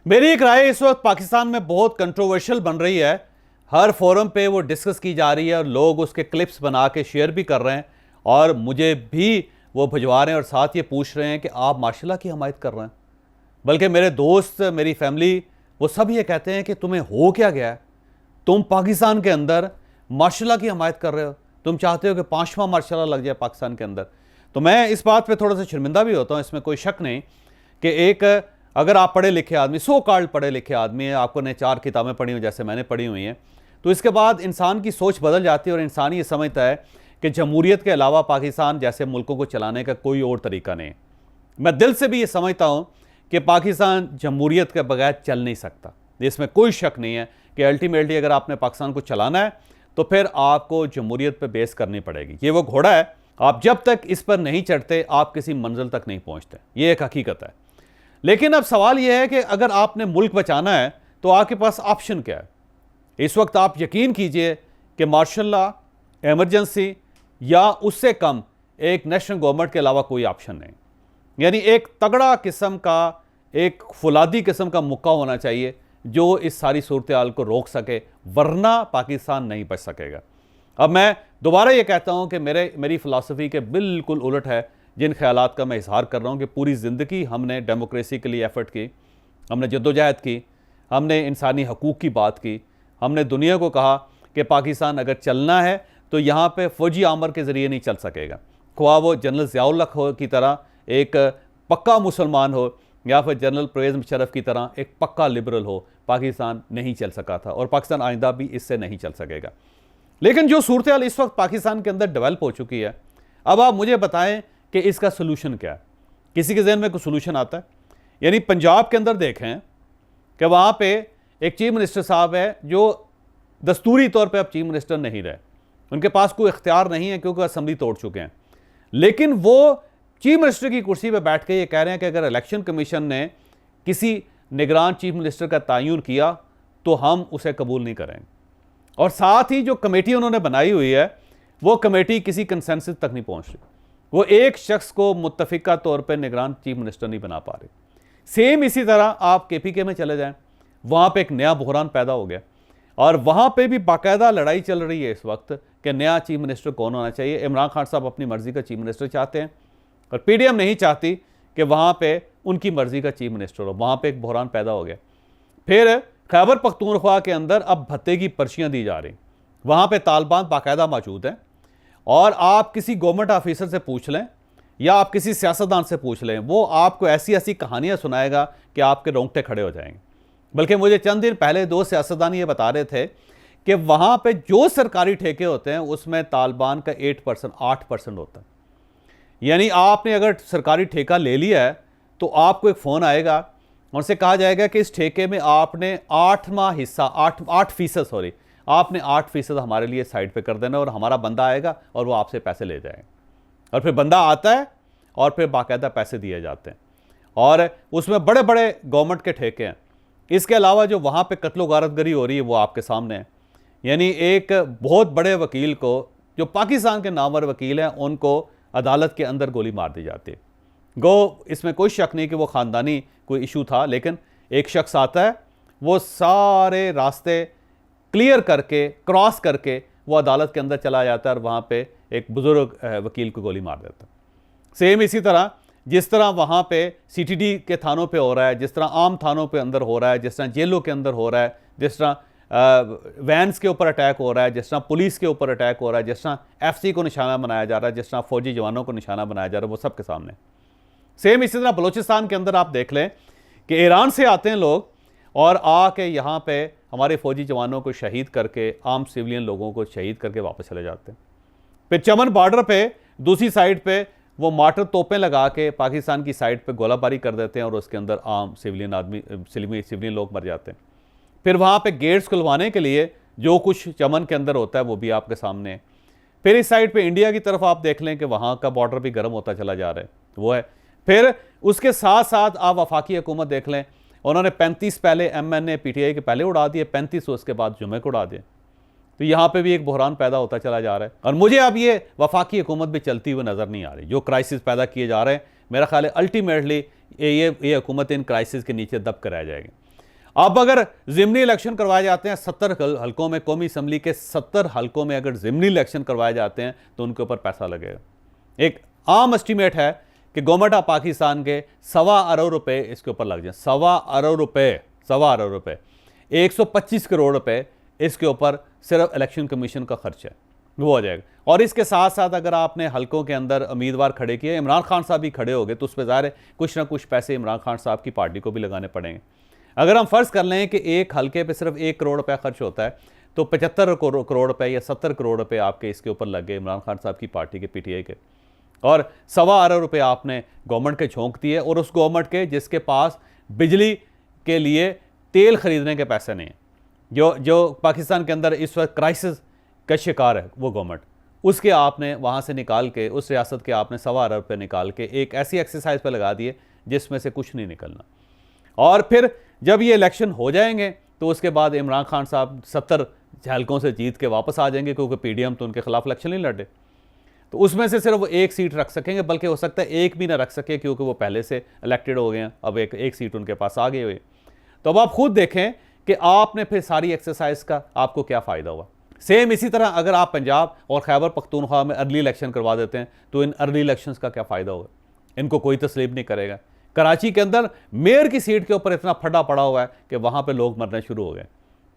मेरी एक राय इस वक्त पाकिस्तान में बहुत कंट्रोवर्शियल बन रही है। हर फोरम पे वो डिस्कस की जा रही है और लोग उसके क्लिप्स बना के शेयर भी कर रहे हैं और मुझे भी वो भिजवा रहे हैं और साथ ये पूछ रहे हैं कि आप मार्शल लॉ की हमायत कर रहे हैं। बल्कि मेरे दोस्त, मेरी फैमिली, वो सब ये कहते हैं कि तुम्हें हो क्या गया है, तुम पाकिस्तान के अंदर मार्शल लॉ की हमायत कर रहे हो, तुम चाहते हो कि 5वां मार्शल लॉ लग जाए पाकिस्तान के अंदर। तो मैं इस बात पे थोड़ा सा शर्मिंदा भी होता हूँ, इसमें कोई शक नहीं कि एक अगर आप पढ़े लिखे आदमी, सो कॉल्ड पढ़े लिखे आदमी है, आपको ने 4 किताबें पढ़ी हुई जैसे मैंने पढ़ी हुई हैं, तो इसके बाद इंसान की सोच बदल जाती है और इंसान ये समझता है कि जमहूरियत के अलावा पाकिस्तान जैसे मुल्कों को चलाने का कोई और तरीका नहीं है। मैं दिल से भी ये समझता हूँ कि पाकिस्तान जमहूरियत के बगैर चल नहीं सकता, इसमें कोई शक नहीं है कि अल्टीमेटली अगर आपने पाकिस्तान को चलाना है तो फिर आपको जमहूरियत पर बेस करनी पड़ेगी। ये वो घोड़ा है, आप जब तक इस पर नहीं चढ़ते आप किसी मंजिल तक नहीं पहुँचते, ये एक हकीकत है। लेकिन अब सवाल यह है कि अगर आपने मुल्क बचाना है तो आपके पास ऑप्शन क्या है। इस वक्त आप यकीन कीजिए कि मार्शल लॉ, इमरजेंसी या उससे कम एक नेशनल गवर्नमेंट के अलावा कोई ऑप्शन नहीं। यानी एक तगड़ा किस्म का, एक फुलादी किस्म का मुक्का होना चाहिए जो इस सारी सूरत हाल को रोक सके, वरना पाकिस्तान नहीं बच सकेगा। अब मैं दोबारा ये कहता हूँ कि मेरी फ़िलासफ़ी के बिल्कुल उलट है जिन ख्यालात का मैं इजहार कर रहा हूँ कि पूरी ज़िंदगी हमने डेमोक्रेसी के लिए एफ़र्ट की, हमने जद्दोजहद की, हमने इंसानी हकूक़ की बात की, हमने दुनिया को कहा कि पाकिस्तान अगर चलना है तो यहाँ पे फ़ौजी आमर के ज़रिए नहीं चल सकेगा। ख्वाह वो जनरल ज़ियाउल हक हो की तरह एक पक्का मुसलमान हो या फिर जनरल परवेज़ मुशर्रफ की तरह एक पक्का लिबरल हो, पाकिस्तान नहीं चल सका था और पाकिस्तान आइंदा भी इससे नहीं चल सकेगा। लेकिन जो सूरत हाल इस वक्त पाकिस्तान के अंदर डेवलप हो चुकी है, अब आप मुझे बताएं कि इसका सोल्यूशन क्या है। किसी के जहन में कोई सोल्यूशन आता है? यानी पंजाब के अंदर देखें कि वहाँ पे एक चीफ मिनिस्टर साहब है जो दस्तूरी तौर पे अब चीफ मिनिस्टर नहीं रहे, उनके पास कोई इख्तियार नहीं है क्योंकि असम्बली तोड़ चुके हैं, लेकिन वो चीफ मिनिस्टर की कुर्सी पे बैठ के ये कह रहे हैं कि अगर इलेक्शन कमीशन ने किसी निगरान चीफ मिनिस्टर का तयन किया तो हम उसे कबूल नहीं करेंगे। और साथ ही जो कमेटी उन्होंने बनाई हुई है वो कमेटी किसी कंसेंसस तक नहीं पहुंच रही, वो एक शख्स को मुत्तफिका तौर पर निगरान चीफ मिनिस्टर नहीं बना पा रही। सेम इसी तरह आप KPK में चले जाएं, वहाँ पे एक नया बहरान पैदा हो गया और वहाँ पे भी बाकायदा लड़ाई चल रही है इस वक्त कि नया चीफ मिनिस्टर कौन होना चाहिए। इमरान खान साहब अपनी मर्जी का चीफ मिनिस्टर चाहते हैं और PDM नहीं चाहती कि वहाँ पे उनकी मर्जी का चीफ मिनिस्टर हो। वहाँ पे एक बहरान पैदा हो गया। फिर खैबर पख्तूनख्वा के अंदर अब भत्ते की पर्चियाँ दी जा रही, वहाँ पे तालिबान बाकायदा मौजूद हैं और आप किसी गवर्नमेंट ऑफिसर से पूछ लें या आप किसी सियासतदान से पूछ लें, वो आपको ऐसी ऐसी कहानियाँ सुनाएगा कि आपके रोंगटे खड़े हो जाएंगे। बल्कि मुझे चंद दिन पहले 2 सियासतदान ये बता रहे थे कि वहाँ पे जो सरकारी ठेके होते हैं उसमें तालिबान का 8% होता है। यानी आपने अगर सरकारी ठेका ले लिया है तो आपको एक फ़ोन आएगा, उनसे कहा जाएगा कि इस ठेके में आपने 8वां हिस्सा 8% आपने 8% हमारे लिए साइड पे कर देना और हमारा बंदा आएगा और वो आपसे पैसे ले जाएगा। और फिर बंदा आता है और फिर बाकायदा पैसे दिए जाते हैं और उसमें बड़े बड़े गवर्नमेंट के ठेके हैं। इसके अलावा जो वहाँ पे कत्लो गारतगरी हो रही है वो आपके सामने है। यानी एक बहुत बड़े वकील को, जो पाकिस्तान के नामवर वकील हैं, उनको अदालत के अंदर गोली मार दी जाती है। गो इसमें कोई शक नहीं कि वो ख़ानदानी कोई इशू था, लेकिन एक शख्स आता है, वो सारे रास्ते क्लियर करके, क्रॉस करके वो अदालत के अंदर चला जाता है और वहाँ पे एक बुज़ुर्ग वकील को गोली मार देता है। सेम इसी तरह जिस तरह वहाँ पे CTD के थानों पे हो रहा है, जिस तरह आम थानों पे अंदर हो रहा है, जिस तरह जेलों के अंदर हो रहा है, जिस तरह वैन्स के ऊपर अटैक हो रहा है, जिस तरह पुलिस के ऊपर अटैक हो रहा है, जिस तरह FC को निशाना बनाया जा रहा है, जिस तरह फ़ौजी जवानों को निशाना बनाया जा रहा है, वो सबके सामने। सेम इसी तरह बलूचिस्तान के अंदर आप देख लें कि ईरान से आते हैं लोग और आके यहाँ पे हमारे फ़ौजी जवानों को शहीद करके, आम सिविलियन लोगों को शहीद करके वापस चले जाते हैं। फिर चमन बॉर्डर पे दूसरी साइड पे वो मार्टर तोपें लगा के पाकिस्तान की साइड पे गोलाबारी कर देते हैं और उसके अंदर आम सिविलियन लोग मर जाते हैं। फिर वहाँ पे गेट्स खुलवाने के लिए जो कुछ चमन के अंदर होता है वो भी आपके सामने है। फिर इस साइड पे इंडिया की तरफ आप देख लें कि वहाँ का बॉर्डर भी गर्म होता चला जा रहा है, वो है। फिर उसके साथ साथ आप वफाकी हुकूमत देख लें, उन्होंने 35 पहले MNA PTI के पहले उड़ा दिए, 35 उसके बाद जुमे को उड़ा दिए। तो यहाँ पे भी एक बहरान पैदा होता चला जा रहा है और मुझे अब ये वफाकी हुकूमत भी चलती हुई नज़र नहीं आ रही। जो क्राइसिस पैदा किए जा रहे हैं, मेरा ख्याल है अल्टीमेटली ये हुकूमत इन क्राइसिस के नीचे दब कर रह जाएगी। अब अगर ज़िमनी इलेक्शन करवाए जाते हैं 70 हलकों में, कौमी असम्बली के 70 हलकों में अगर ज़िमनी इलेक्शन करवाए जाते हैं तो उनके ऊपर पैसा लगेगा। एक आम एस्टीमेट है कि गवर्नमेंट ऑफ पाकिस्तान के 1.25 अरब रुपए इसके ऊपर लग जाए। 1.25 अरब रुपए 125 करोड़ रुपए इसके ऊपर सिर्फ इलेक्शन कमीशन का खर्च है, वो हो जाएगा। और इसके साथ साथ अगर आपने हलकों के अंदर उम्मीदवार खड़े किए, इमरान खान साहब भी खड़े हो गए, तो उस पर ज़ाहिर है कुछ ना कुछ पैसे इमरान खान साहब की पार्टी को भी लगाने पड़ेंगे। अगर हम फ़र्ज़ कर लें कि एक हलके पे सिर्फ 1 करोड़ रुपया खर्च होता है, तो 75 करोड़ रुपए या 70 करोड़ रुपए आपके इसके ऊपर लग गए इमरान खान साहब की पार्टी के, पीटीआई के, और 1.25 अरब रुपए आपने गवर्नमेंट के झोंक दिए, और उस गवर्नमेंट के जिसके पास बिजली के लिए तेल खरीदने के पैसे नहीं हैं, जो पाकिस्तान के अंदर इस वक्त क्राइसिस का शिकार है वो गवर्नमेंट, उसके आपने वहाँ से निकाल के, उस रियासत के आपने 1.25 अरब रुपये निकाल के एक ऐसी एक्सरसाइज पर लगा दिए जिसमें से कुछ नहीं निकलना। और फिर जब ये इलेक्शन हो जाएंगे तो उसके बाद इमरान खान साहब 70 हलकों से जीत के वापस आ जाएंगे, क्योंकि पीडीएम तो उनके खिलाफ इलेक्शन नहीं लड़े, तो उसमें से सिर्फ वो एक सीट रख सकेंगे, बल्कि हो सकता है एक भी ना रख सके क्योंकि वो पहले से इलेक्टेड हो गए हैं, अब एक सीट उनके पास आ गई हुई। तो अब आप खुद देखें कि आपने फिर सारी एक्सरसाइज का आपको क्या फ़ायदा हुआ। सेम इसी तरह अगर आप पंजाब और खैबर पख्तूनख्वा में अर्ली इलेक्शन करवा देते हैं तो इन अर्ली इलेक्शंस का क्या फ़ायदा होगा, इनको कोई तस्लीम नहीं करेगा। कराची के अंदर मेयर की सीट के ऊपर इतना फटा पड़ा हुआ है कि वहाँ पे लोग मरने शुरू हो गए।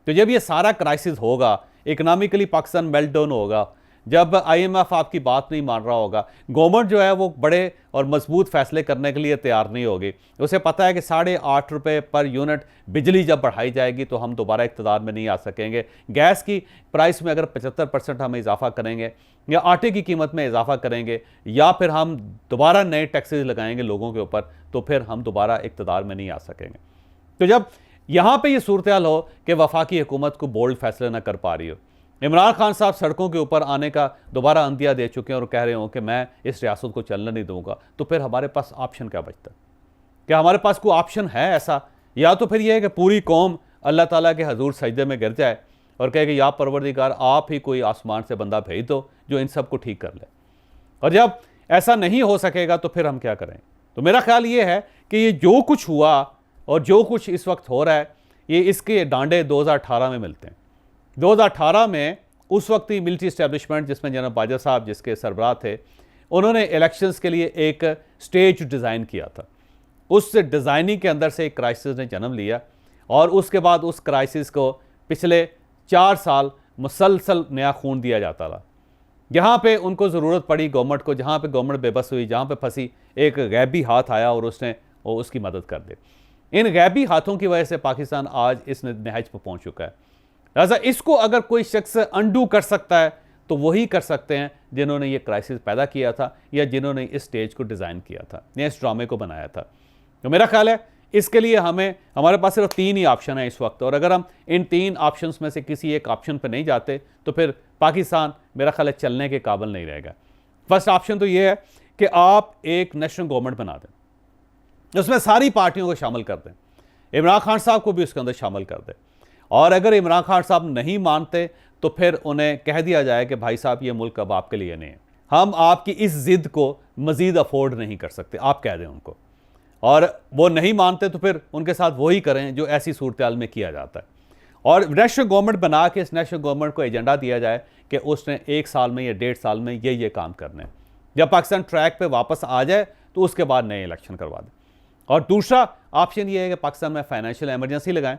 तो जब ये सारा क्राइसिस होगा, इकनॉमिकली पाकिस्तान मेल्टडाउन होगा, जब IMF आपकी बात नहीं मान रहा होगा, गवर्नमेंट जो है वो बड़े और मजबूत फैसले करने के लिए तैयार नहीं होगी, उसे पता है कि 8.5 रुपये पर यूनिट बिजली जब बढ़ाई जाएगी तो हम दोबारा इक़्तिदार में नहीं आ सकेंगे। गैस की प्राइस में अगर 75% हम इजाफा करेंगे, या आटे की कीमत में इजाफा करेंगे, या फिर हम दोबारा नए टैक्सेस लगाएंगे लोगों के ऊपर, तो फिर हम दोबारा इक़्तिदार में नहीं आ सकेंगे। तो जब यहाँ पर यह सूरत हाल हो कि वफाकी हुकूमत को बोल्ड फैसले ना कर पा रही हो, इमरान खान साहब सड़कों के ऊपर आने का दोबारा अंदिया दे चुके हैं और कह रहे हो कि मैं इस रियासत को चलने नहीं दूंगा, तो फिर हमारे पास ऑप्शन क्या बचता है? क्या हमारे पास कोई ऑप्शन है ऐसा? या तो फिर यह है कि पूरी कौम अल्लाह ताला के हजूर सजदे में गिर जाए और कहे कि या परवरदिगार आप ही कोई आसमान से बंदा भेज दो जो इन सब को ठीक कर ले। और जब ऐसा नहीं हो सकेगा तो फिर हम क्या करें? तो मेरा ख्याल ये है कि ये जो कुछ हुआ और जो कुछ इस वक्त हो रहा है, ये इसके डांडे 2018 में मिलते हैं। 2018 में उस वक्त ही मिलिट्री इस्टेब्लिशमेंट, जिसमें जनरल बाजवा साहब जिसके सरबराह थे, उन्होंने इलेक्शंस के लिए एक स्टेज डिज़ाइन किया था। उस डिज़ाइनिंग के अंदर से एक क्राइसिस ने जन्म लिया, और उसके बाद उस क्राइसिस को पिछले 4 साल मुसलसल नया खून दिया जाता रहा। जहाँ पे उनको ज़रूरत पड़ी गवर्नमेंट को, जहाँ पे गवर्नमेंट बेबस हुई, जहाँ पे फंसी, एक गैबी हाथ आया और उसने उसकी मदद कर दी। इन गैबी हाथों की वजह से पाकिस्तान आज इस नहज पर पहुँच चुका है। लिहाजा इसको अगर कोई शख्स अनडू कर सकता है तो वही कर सकते हैं जिन्होंने ये क्राइसिस पैदा किया था, या जिन्होंने इस स्टेज को डिज़ाइन किया था, या इस ड्रामे को बनाया था। तो मेरा ख्याल है इसके लिए हमारे पास सिर्फ 3 ही ऑप्शन है इस वक्त, और अगर हम इन 3 ऑप्शंस में से किसी एक ऑप्शन पर नहीं जाते तो फिर पाकिस्तान मेरा ख्याल है चलने के काबिल नहीं रहेगा। फर्स्ट ऑप्शन तो ये है कि आप एक नेशनल गवर्नमेंट बना दें, उसमें सारी पार्टियों को शामिल कर दें, इमरान खान साहब को भी उसके अंदर शामिल कर दें, और अगर इमरान खान साहब नहीं मानते तो फिर उन्हें कह दिया जाए कि भाई साहब ये मुल्क अब आपके लिए नहीं है, हम आपकी इस जिद को मज़ीद अफोर्ड नहीं कर सकते, आप कह दें उनको। और वो नहीं मानते तो फिर उनके साथ वही करें जो ऐसी सूरत हाल में किया जाता है, और नेशनल गवर्नमेंट बना के इस नेशनल गवर्नमेंट को एजेंडा दिया जाए कि उसने 1 साल में या 1.5 साल में ये काम करने। जब पाकिस्तान ट्रैक पर वापस आ जाए तो उसके बाद नए इलेक्शन करवा दें। और दूसरा ऑप्शन ये है कि पाकिस्तान में फाइनेंशियल एमरजेंसी लगाएं,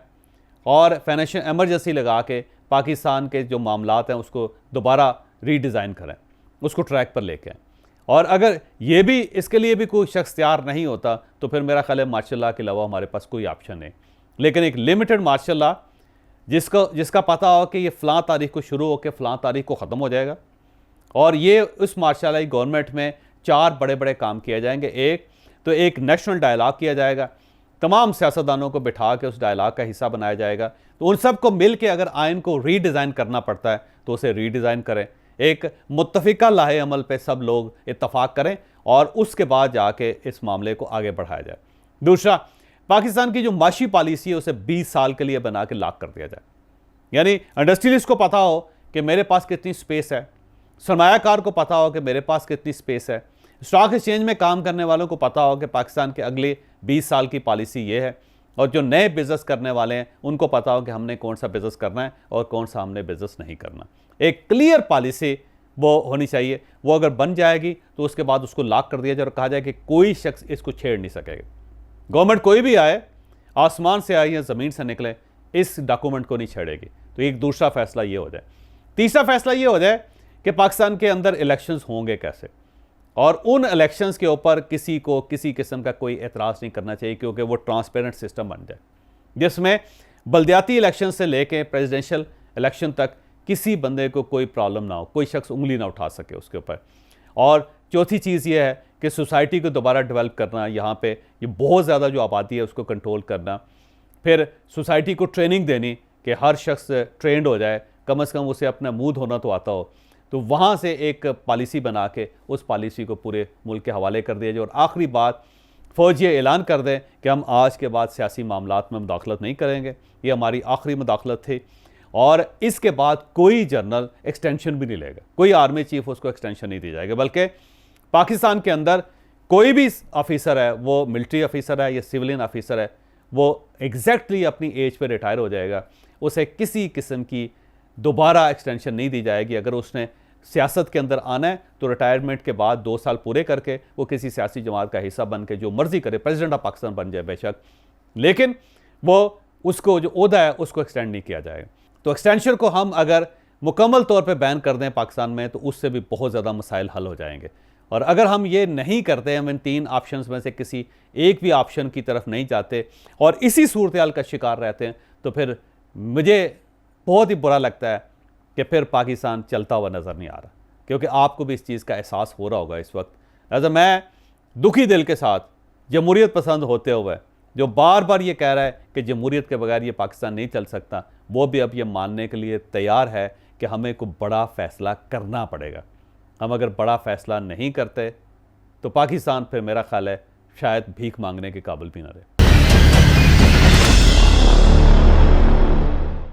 और फाइनेंशियल एमरजेंसी लगा के पाकिस्तान के जो मामलात हैं उसको दोबारा रीडिज़ाइन करें, उसको ट्रैक पर लेके आएँ। और अगर ये भी, इसके लिए भी कोई शख्स तैयार नहीं होता तो फिर मेरा ख्याल है मार्शल लॉ के अलावा हमारे पास कोई ऑप्शन नहीं, लेकिन एक लिमिटेड मार्शल लॉ जिसका पता हो कि ये फ़लाँ तारीख को शुरू होकर फ़लाँ तारीख को ख़त्म हो जाएगा, और ये उस मार्शल लॉ गवर्नमेंट में 4 बड़े बड़े काम किए जाएंगे। एक नेशनल डायलॉग किया जाएगा, तमाम सियासतदानों को बिठा के उस डायलॉग का हिस्सा बनाया जाएगा, तो उन सब को मिल के अगर आइन को रीडिज़ाइन करना पड़ता है तो उसे रीडिज़ाइन करें, एक मुत्तफ़िका लाहे अमल पे सब लोग इत्तफाक करें, और उसके बाद जाके इस मामले को आगे बढ़ाया जाए। दूसरा, पाकिस्तान की जो माशी पॉलिसी है उसे 20 साल के लिए बना के लॉक कर दिया जाए, यानी इंडस्ट्रियलिस्ट को पता हो कि मेरे पास कितनी स्पेस है, सरमायाकार को पता हो कि मेरे पास कितनी स्पेस है, स्टॉक एक्सचेंज में काम करने वालों को पता हो कि पाकिस्तान के अगले 20 साल की पॉलिसी ये है, और जो नए बिजनेस करने वाले हैं उनको पता हो कि हमने कौन सा बिजनेस करना है और कौन सा हमने बिजनेस नहीं करना। एक क्लियर पॉलिसी वो होनी चाहिए। वो अगर बन जाएगी तो उसके बाद उसको लॉक कर दिया जाए और कहा जाए कि कोई शख्स इसको छेड़ नहीं सकेगा। गवर्नमेंट कोई भी आए, आसमान से आए या ज़मीन से निकले, इस डॉक्यूमेंट को नहीं छेड़ेगी। तो एक दूसरा फैसला ये हो जाए। तीसरा फैसला ये हो जाए कि पाकिस्तान के अंदर इलेक्शंस होंगे कैसे, और उन इलेक्शंस के ऊपर किसी को किसी किस्म का कोई एतराज़ नहीं करना चाहिए, क्योंकि वो ट्रांसपेरेंट सिस्टम बन जाए जिसमें बल्दियाती इलेक्शन से लेके प्रेसिडेंशियल इलेक्शन तक किसी बंदे को कोई प्रॉब्लम ना हो, कोई शख्स उंगली ना उठा सके उसके ऊपर। और चौथी चीज़ ये है कि सोसाइटी को दोबारा डेवलप करना, यहाँ पे ये बहुत ज़्यादा जो आबादी है उसको कंट्रोल करना, फिर सोसाइटी को ट्रेनिंग देनी कि हर शख्स ट्रेंड हो जाए, कम से कम उसे अपना मुंह धोना तो आता हो। तो वहाँ से एक पॉलिसी बना के उस पॉलिसी को पूरे मुल्क के हवाले कर दिया जाए। और आखिरी बात, फ़ौज ये ऐलान कर दें कि हम आज के बाद सियासी मामलात में मुदाखलत नहीं करेंगे, ये हमारी आखिरी मुदाखलत थी। और इसके बाद कोई जनरल एक्सटेंशन भी नहीं लेगा, कोई आर्मी चीफ उसको एक्सटेंशन नहीं दी जाएगी, बल्कि पाकिस्तान के अंदर कोई भी ऑफिसर है, वो मिलिट्री ऑफिसर है या सिविलियन ऑफिसर है, वो एग्जैक्टली अपनी एज पे रिटायर हो जाएगा। उसे किसी किस्म की दोबारा एक्सटेंशन नहीं दी जाएगी। अगर उसने सियासत के अंदर आना है तो रिटायरमेंट के बाद 2 साल पूरे करके वो किसी सियासी जमात का हिस्सा बन के जो मर्जी करे, प्रेसिडेंट ऑफ पाकिस्तान बन जाए बेशक, लेकिन वो उसको जो ओहदा है उसको एक्सटेंड नहीं किया जाएगा। तो एक्सटेंशन को हम अगर मुकम्मल तौर पे बैन कर दें पाकिस्तान में तो उससे भी बहुत ज़्यादा मसाइल हल हो जाएंगे। और अगर हम ये नहीं करते, हम इन 3 ऑप्शंस में से किसी एक भी ऑप्शन की तरफ नहीं जाते और इसी सूरत हाल का शिकार रहते हैं, तो फिर मुझे बहुत ही बुरा लगता है कि फिर पाकिस्तान चलता हुआ नज़र नहीं आ रहा, क्योंकि आपको भी इस चीज़ का एहसास हो रहा होगा इस वक्त। लिहाजा मैं दुखी दिल के साथ जमहूरियत पसंद होते हुए जो बार बार ये कह रहा है कि जमहूरियत के बगैर ये पाकिस्तान नहीं चल सकता, वो भी अब ये मानने के लिए तैयार है कि हमें को बड़ा फ़ैसला करना पड़ेगा। हम अगर बड़ा फ़ैसला नहीं करते तो पाकिस्तान फिर मेरा ख्याल है शायद भीख मांगने के काबिल भी ना रहे।